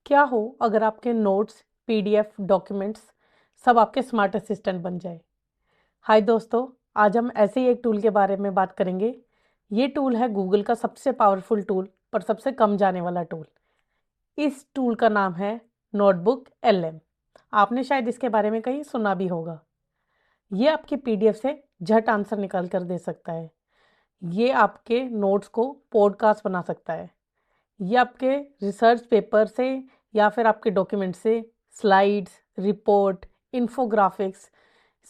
क्या हो अगर आपके नोट्स, पीडीएफ, डॉक्यूमेंट्स सब आपके स्मार्ट असिस्टेंट बन जाए। हाय दोस्तों, आज हम ऐसे ही एक टूल के बारे में बात करेंगे। ये टूल है गूगल का सबसे पावरफुल टूल पर सबसे कम जाने वाला टूल। इस टूल का नाम है नोटबुक एलएम। आपने शायद इसके बारे में कहीं सुना भी होगा। ये आपके पीडीएफ से झट आंसर निकाल कर दे सकता है। ये आपके नोट्स को पॉडकास्ट बना सकता है। ये आपके रिसर्च पेपर से या फिर आपके डॉक्यूमेंट से स्लाइड्स, रिपोर्ट, इन्फोग्राफिक्स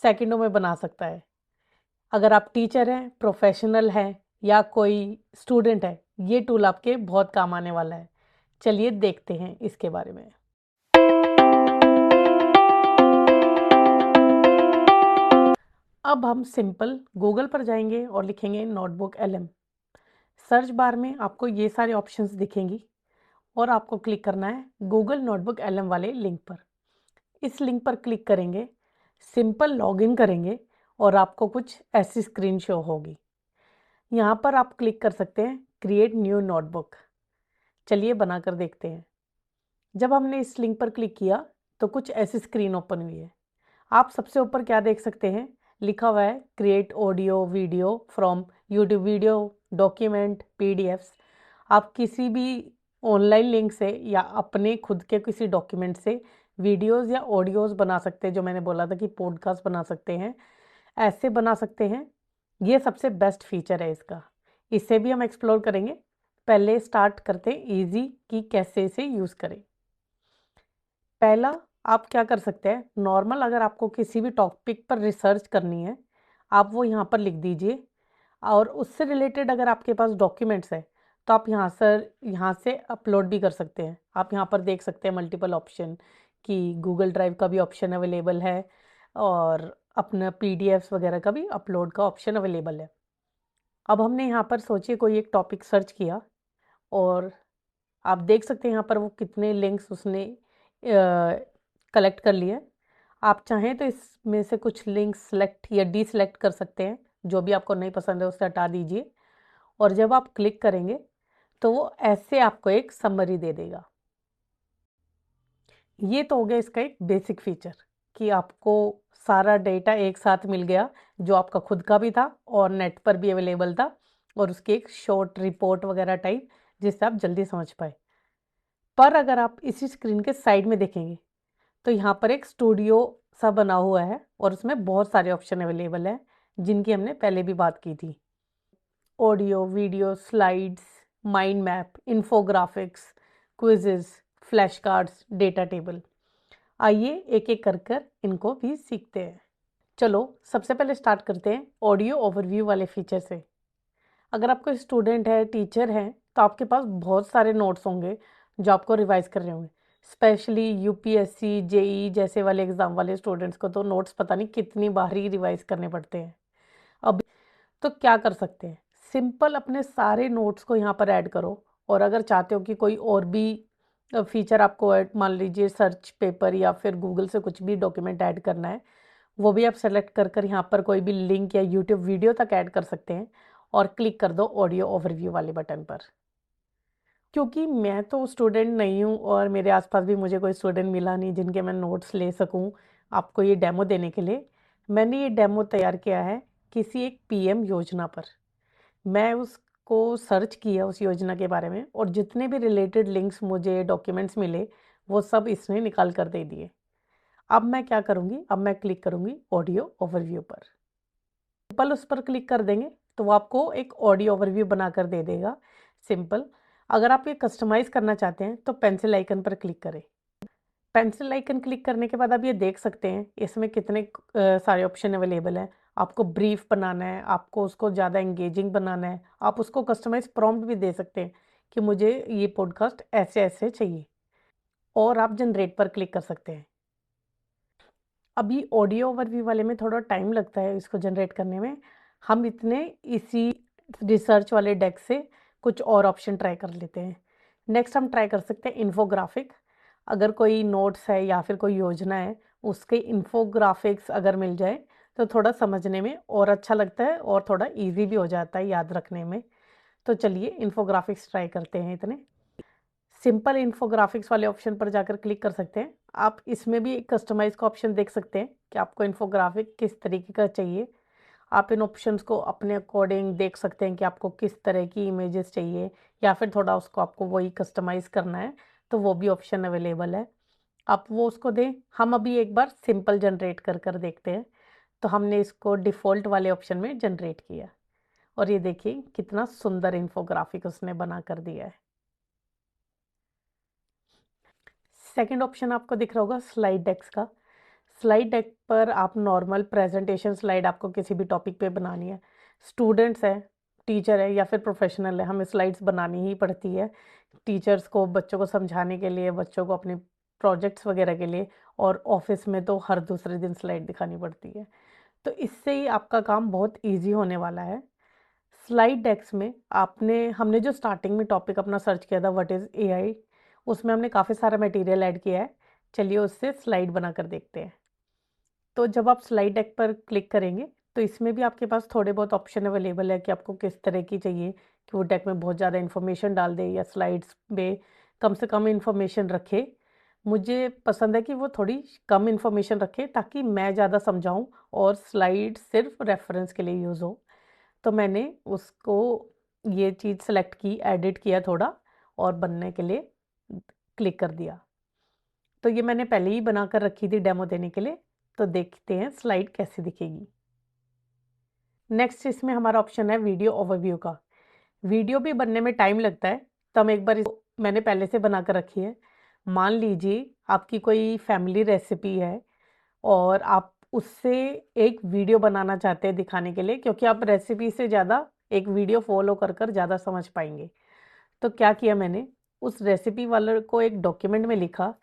सेकंडों में बना सकता है। अगर आप टीचर हैं, प्रोफेशनल हैं या कोई स्टूडेंट है, ये टूल आपके बहुत काम आने वाला है। चलिए देखते हैं इसके बारे में। अब हम सिंपल गूगल पर जाएंगे और लिखेंगे नोटबुक एलएम। सर्च बार में आपको ये सारे ऑप्शंस दिखेंगी और आपको क्लिक करना है गूगल नोटबुक एलएम वाले लिंक पर। इस लिंक पर क्लिक करेंगे, सिंपल लॉगिन करेंगे और आपको कुछ ऐसी स्क्रीन शो होगी। यहाँ पर आप क्लिक कर सकते हैं क्रिएट न्यू नोटबुक। चलिए बनाकर देखते हैं। जब हमने इस लिंक पर क्लिक किया तो कुछ ऐसी स्क्रीन ओपन हुई है। आप सबसे ऊपर क्या देख सकते हैं, लिखा हुआ है create audio video from YouTube video, document, PDFs. आप किसी भी ऑनलाइन लिंक से या अपने खुद के किसी डॉक्यूमेंट से वीडियोस या ऑडियोज बना सकते हैं। जो मैंने बोला था कि पॉडकास्ट बना सकते हैं, ऐसे बना सकते हैं। ये सबसे बेस्ट फीचर है इसका। इसे भी हम एक्सप्लोर करेंगे। पहले स्टार्ट करते हैं ईजी कि कैसे इसे यूज़ करें। पहला, आप क्या कर सकते हैं, नॉर्मल अगर आपको किसी भी टॉपिक पर रिसर्च करनी है, आप वो यहाँ पर लिख दीजिए। और उससे रिलेटेड अगर आपके पास डॉक्यूमेंट्स है तो आप यहाँ से अपलोड भी कर सकते हैं। आप यहाँ पर देख सकते हैं मल्टीपल ऑप्शन कि गूगल ड्राइव का भी ऑप्शन अवेलेबल है और अपना पीडीएफ्स वगैरह का भी अपलोड का ऑप्शन अवेलेबल है। अब हमने यहाँ पर सोचिए कोई एक टॉपिक सर्च किया और आप देख सकते हैं यहाँ पर वो कितने लिंक्स उसने कलेक्ट कर लिए। आप चाहें तो इसमें से कुछ लिंक सेलेक्ट या डीसेलेक्ट कर सकते हैं। जो भी आपको नहीं पसंद है उसे हटा दीजिए। और जब आप क्लिक करेंगे तो वो ऐसे आपको एक समरी दे देगा। ये तो हो गया इसका एक बेसिक फीचर कि आपको सारा डेटा एक साथ मिल गया, जो आपका खुद का भी था और नेट पर भी अवेलेबल था, और उसकी एक शॉर्ट रिपोर्ट वगैरह टाइप जिससे आप जल्दी समझ पाए। पर अगर आप इसी स्क्रीन के साइड में देखेंगे तो यहाँ पर एक स्टूडियो सा बना हुआ है और उसमें बहुत सारे ऑप्शन अवेलेबल हैं जिनकी हमने पहले भी बात की थी। Audio, video, slides, mind map, infographics, quizzes, flash cards, data table. आइए एक एक कर कर इनको भी सीखते हैं। चलो सबसे पहले स्टार्ट करते हैं ऑडियो ओवरव्यू वाले फीचर से। अगर आप कोई स्टूडेंट है, टीचर है, तो आपके पास बहुत सारे नोट्स होंगे जो आपको रिवाइज कर रहे होंगे। स्पेशली यूपीएससी, जेई जैसे वाले एग्जाम वाले स्टूडेंट्स को तो नोट्स पता नहीं कितनी बार ही रिवाइज करने पड़ते हैं। अब तो क्या कर सकते हैं, सिंपल अपने सारे नोट्स को यहाँ पर ऐड करो। और अगर चाहते हो कि कोई और भी फीचर आपको ऐड, मान लीजिए सर्च पेपर या फिर गूगल से कुछ भी डॉक्यूमेंट ऐड करना है, वो भी आप सेलेक्ट कर कर यहाँ पर कोई भी लिंक या यूट्यूब वीडियो तक ऐड कर सकते हैं और क्लिक कर दो ऑडियो ओवरव्यू वाले बटन पर। क्योंकि मैं तो स्टूडेंट नहीं हूँ और मेरे आसपास भी मुझे कोई स्टूडेंट मिला नहीं जिनके मैं नोट्स ले सकूँ आपको ये डेमो देने के लिए, मैंने ये डेमो तैयार किया है किसी एक पीएम योजना पर। मैं उसको सर्च किया उस योजना के बारे में और जितने भी रिलेटेड लिंक्स मुझे डॉक्यूमेंट्स मिले वो सब इसने निकाल कर दे दिए। अब मैं क्या करूँगी, अब मैं क्लिक करूँगी ऑडियो ओवरव्यू पर। सिंपल उस पर क्लिक कर देंगे तो वो आपको एक ऑडियो ओवरव्यू बना कर दे देगा। सिंपल। अगर आप ये कस्टमाइज़ करना चाहते हैं तो पेंसिल आइकन पर क्लिक करें। पेंसिल आइकन क्लिक करने के बाद आप ये देख सकते हैं इसमें कितने सारे ऑप्शन अवेलेबल हैं। आपको ब्रीफ बनाना है, आपको उसको ज़्यादा एंगेजिंग बनाना है, आप उसको कस्टमाइज प्रॉम्प्ट भी दे सकते हैं कि मुझे ये पॉडकास्ट ऐसे ऐसे चाहिए, और आप जनरेट पर क्लिक कर सकते हैं। अभी ऑडियो ओवरव्यू वाले में थोड़ा टाइम लगता है इसको जनरेट करने में। हम इतने इसी रिसर्च वाले डेस्क से कुछ और ऑप्शन ट्राई कर लेते हैं। नेक्स्ट हम ट्राई कर सकते हैं इन्फोग्राफिक। अगर कोई नोट्स है या फिर कोई योजना है, उसके इन्फोग्राफिक्स अगर मिल जाए तो थोड़ा समझने में और अच्छा लगता है और थोड़ा इजी भी हो जाता है याद रखने में। तो चलिए इन्फोग्राफिक्स ट्राई करते हैं इतने। सिंपल इन्फोग्राफिक्स वाले ऑप्शन पर जाकर क्लिक कर सकते हैं। आप इसमें भी कस्टमाइज का ऑप्शन देख सकते हैं कि आपको इन्फोग्राफिक किस तरीके का चाहिए। आप इन ऑप्शंस को अपने अकॉर्डिंग देख सकते हैं कि आपको किस तरह की इमेजेस चाहिए, या फिर थोड़ा उसको आपको वही कस्टमाइज करना है, तो वो भी ऑप्शन अवेलेबल है। आप वो उसको दें। हम अभी एक बार सिंपल जनरेट कर कर देखते हैं। तो हमने इसको डिफ़ॉल्ट वाले ऑप्शन में जनरेट किया, और ये देखिए कितना सुंदर इन्फोग्राफिक उसने बना कर दिया है। सेकंड ऑप्शन आपको दिख रहा होगा स्लाइड डेक्स का। स्लाइड डेक पर आप नॉर्मल प्रेजेंटेशन स्लाइड आपको किसी भी टॉपिक पे बनानी है, स्टूडेंट्स हैं, टीचर है या फिर प्रोफेशनल है, हमें स्लाइड्स बनानी ही पड़ती है टीचर्स को, बच्चों को समझाने के लिए, बच्चों को अपने प्रोजेक्ट्स वगैरह के लिए, और ऑफिस में तो हर दूसरे दिन स्लाइड दिखानी पड़ती है। तो इससे ही आपका काम बहुत ईजी होने वाला है। स्लाइड डेक्स में हमने जो स्टार्टिंग में टॉपिक अपना सर्च किया था, व्हाट इज़ एआई, उसमें हमने काफ़ी सारा मटेरियल ऐड किया है। चलिए उससे स्लाइड बनाकर देखते हैं। तो जब आप स्लाइड डेक पर क्लिक करेंगे, तो इसमें भी आपके पास थोड़े बहुत ऑप्शन अवेलेबल है कि आपको किस तरह की चाहिए, कि वो डेक में बहुत ज़्यादा इन्फॉर्मेशन डाल दे या स्लाइड्स में कम से कम इन्फॉर्मेशन रखे। मुझे पसंद है कि वो थोड़ी कम इन्फॉर्मेशन रखे, ताकि मैं ज़्यादा समझाऊं और स्लाइड सिर्फ रेफरेंस के लिए यूज़ हो। तो मैंने उसको ये चीज़ सेलेक्ट की, एडिट किया थोड़ा, और बनने के लिए क्लिक कर दिया। तो ये मैंने पहले ही बनाकर रखी थी डेमो देने के लिए। तो देखते हैं स्लाइड कैसी दिखेगी। नेक्स्ट इसमें हमारा ऑप्शन है वीडियो ओवरव्यू का। वीडियो भी बनने में टाइम लगता है, तो हम एक बार इसको मैंने पहले से बना कर रखी है। मान लीजिए आपकी कोई फैमिली रेसिपी है, और आप उससे एक वीडियो बनाना चाहते हैं दिखाने के लिए, क्योंकि आप रेसिपी से ज़्यादा एक वीडियो फॉलो कर कर ज़्यादा समझ पाएंगे। तो क्या किया मैंने, उस रेसिपी वाले को एक डॉक्यूमेंट में लिखा,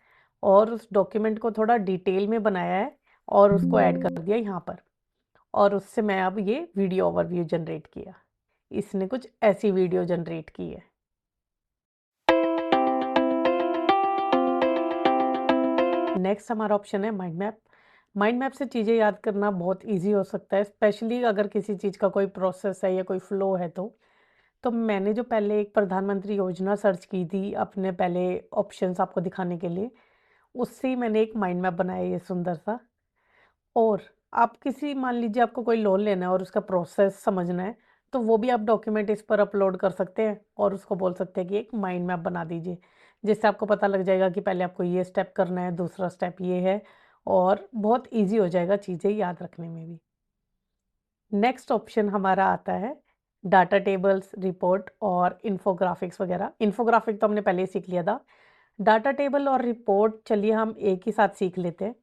और उस डॉक्यूमेंट को थोड़ा डिटेल में बनाया है, और उसको ऐड कर दिया यहाँ पर, और उससे मैं अब ये वीडियो ओवरव्यू जनरेट किया। इसने कुछ ऐसी वीडियो जनरेट की है। नेक्स्ट हमारा ऑप्शन है माइंड मैप। माइंड मैप से चीज़ें याद करना बहुत इजी हो सकता है, स्पेशली अगर किसी चीज़ का कोई प्रोसेस है या कोई फ्लो है तो मैंने जो पहले एक प्रधानमंत्री योजना सर्च की थी अपने पहले ऑप्शंस आपको दिखाने के लिए, उससे ही मैंने एक माइंड मैप बनाया ये सुंदर सा। और आप किसी मान लीजिए आपको कोई लोन लेना है और उसका प्रोसेस समझना है, तो वो भी आप डॉक्यूमेंट इस पर अपलोड कर सकते हैं, और उसको बोल सकते हैं कि एक माइंड मैप बना दीजिए, जिससे आपको पता लग जाएगा कि पहले आपको ये स्टेप करना है, दूसरा स्टेप ये है, और बहुत ईजी हो जाएगा चीज़ें याद रखने में भी। नेक्स्ट ऑप्शन हमारा आता है डाटा टेबल्स, रिपोर्ट और इन्फोग्राफिक्स वगैरह। इन्फोग्राफिक तो हमने पहले ही सीख लिया था। डाटा टेबल और रिपोर्ट चलिए हम एक ही साथ सीख लेते हैं।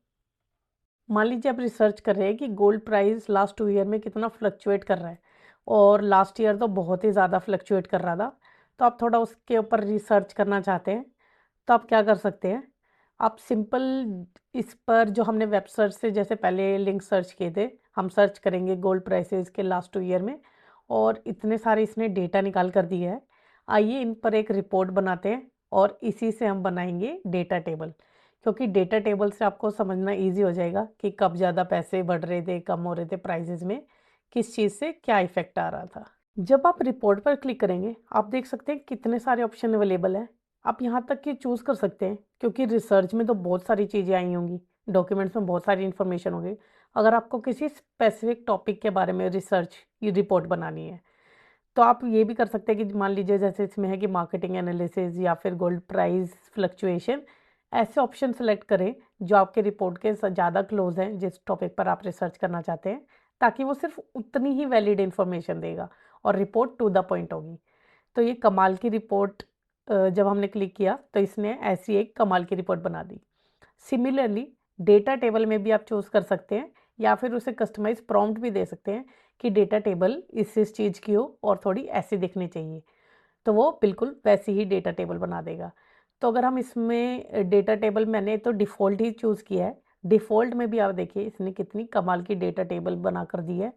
मान लीजिए आप रिसर्च कर रहे हैं कि गोल्ड प्राइस लास्ट 2 ईयर में कितना फ्लक्चुएट कर रहा है, और लास्ट ईयर तो बहुत ही ज़्यादा फ्लक्चुएट कर रहा था। तो आप थोड़ा उसके ऊपर रिसर्च करना चाहते हैं, तो आप क्या कर सकते हैं, आप सिंपल इस पर जो हमने वेब सर्च से जैसे पहले लिंक सर्च किए थे, हम सर्च करेंगे गोल्ड प्राइसेस के लास्ट 2 ईयर में, और इतने सारे इसने डेटा निकाल कर दिया है। आइए इन पर एक रिपोर्ट बनाते हैं, और इसी से हम बनाएंगे डेटा टेबल, क्योंकि डेटा टेबल से आपको समझना ईजी हो जाएगा कि कब ज़्यादा पैसे बढ़ रहे थे, कम हो रहे थे प्राइजेज में, किस चीज़ से क्या इफेक्ट आ रहा था। जब आप रिपोर्ट पर क्लिक करेंगे, आप देख सकते हैं कितने सारे ऑप्शन अवेलेबल हैं। आप यहाँ तक कि चूज़ कर सकते हैं, क्योंकि रिसर्च में तो बहुत सारी चीज़ें आई होंगी, डॉक्यूमेंट्स में बहुत सारी इन्फॉर्मेशन होगी। अगर आपको किसी स्पेसिफिक टॉपिक के बारे में रिसर्च की रिपोर्ट बनानी है, तो आप ये भी कर सकते हैं कि मान लीजिए जैसे इसमें है कि मार्केटिंग एनालिसिस या फिर गोल्ड प्राइस फ्लक्चुएशन, ऐसे ऑप्शन सेलेक्ट करें जो आपके रिपोर्ट के ज़्यादा क्लोज हैं जिस टॉपिक पर आप रिसर्च करना चाहते हैं, ताकि वो सिर्फ उतनी ही वैलिड इन्फॉर्मेशन देगा और रिपोर्ट टू द पॉइंट होगी। तो ये कमाल की रिपोर्ट, जब हमने क्लिक किया तो इसने ऐसी एक कमाल की रिपोर्ट बना दी। सिमिलरली डेटा टेबल में भी आप चूज़ कर सकते हैं, या फिर उसे कस्टमाइज प्रॉम्प्ट भी दे सकते हैं कि डेटा टेबल इस चीज़ की हो और थोड़ी ऐसी दिखनी चाहिए, तो वो बिल्कुल वैसी ही डेटा टेबल बना देगा। तो अगर हम इसमें डेटा टेबल, मैंने तो डिफ़ॉल्ट ही चूज़ किया है, डिफ़ॉल्ट में भी आप देखिए इसने कितनी कमाल की डेटा टेबल बना कर दी है।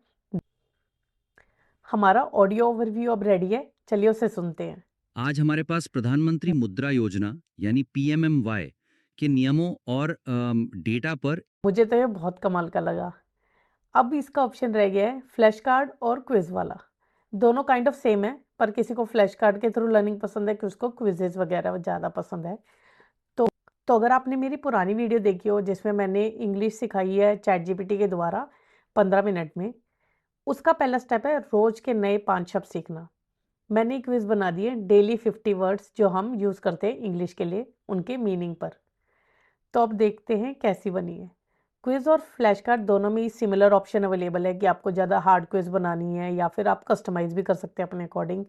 हमारा ऑडियो ओवरव्यू अब रेडी है, चलिए उसे सुनते हैं। आज हमारे पास प्रधानमंत्री मुद्रा योजना यानी पीएमएमवाई के नियमों और डेटा पर मुझे तो ये बहुत कमाल का लगा। अब इसका ऑप्शन रह गया है फ्लैश कार्ड और क्विज वाला। दोनों काइंड ऑफ सेम है, पर किसी को फ्लैश कार्ड के थ्रू लर्निंग पसंद है, किसी को क्विजेज वगैरह ज़्यादा पसंद है। तो अगर आपने मेरी पुरानी वीडियो देखी हो जिसमें मैंने इंग्लिश सिखाई है चैट जीपीटी के द्वारा 15 मिनट में, उसका पहला स्टेप है रोज के नए 5 शब्द सीखना। मैंने एक क्विज बना दी है डेली 50 वर्ड्स जो हम यूज़ करते हैं इंग्लिश के लिए, उनके मीनिंग पर। तो अब देखते हैं कैसी बनी है। क्विज और फ्लैश कार्ड दोनों में ही सिमिलर ऑप्शन अवेलेबल है कि आपको ज़्यादा हार्ड क्विज बनानी है या फिर आप कस्टमाइज भी कर सकते हैं अपने अकॉर्डिंग।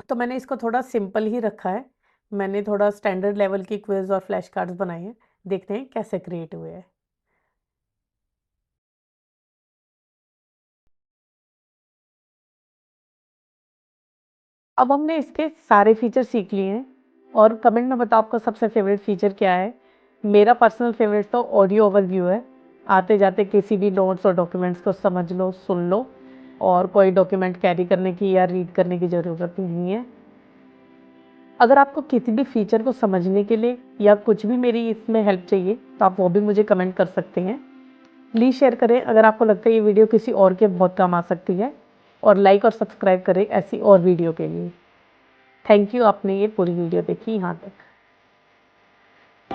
तो मैंने इसको थोड़ा सिंपल ही रखा है। मैंने थोड़ा स्टैंडर्ड लेवल की क्विज और फ्लैश कार्ड्स बनाए हैं। देखते हैं कैसे क्रिएट हुए हैं। अब हमने इसके सारे फीचर सीख लिए हैं और कमेंट में बताओ आपका सबसे फेवरेट फीचर क्या है। मेरा पर्सनल फेवरेट तो ऑडियो ओवरव्यू है। आते जाते किसी भी नोट्स और डॉक्यूमेंट्स को समझ लो, सुन लो, और कोई डॉक्यूमेंट कैरी करने की या रीड करने की ज़रूरत नहीं है। अगर आपको किसी भी फीचर को समझने के लिए या कुछ भी मेरी इसमें हेल्प चाहिए तो आप वो भी मुझे कमेंट कर सकते हैं। प्लीज़ शेयर करें अगर आपको लगता है ये वीडियो किसी और के बहुत काम आ सकती है, और लाइक और सब्सक्राइब करें ऐसी और वीडियो के लिए। थैंक यू, आपने ये पूरी वीडियो देखी यहाँ तक।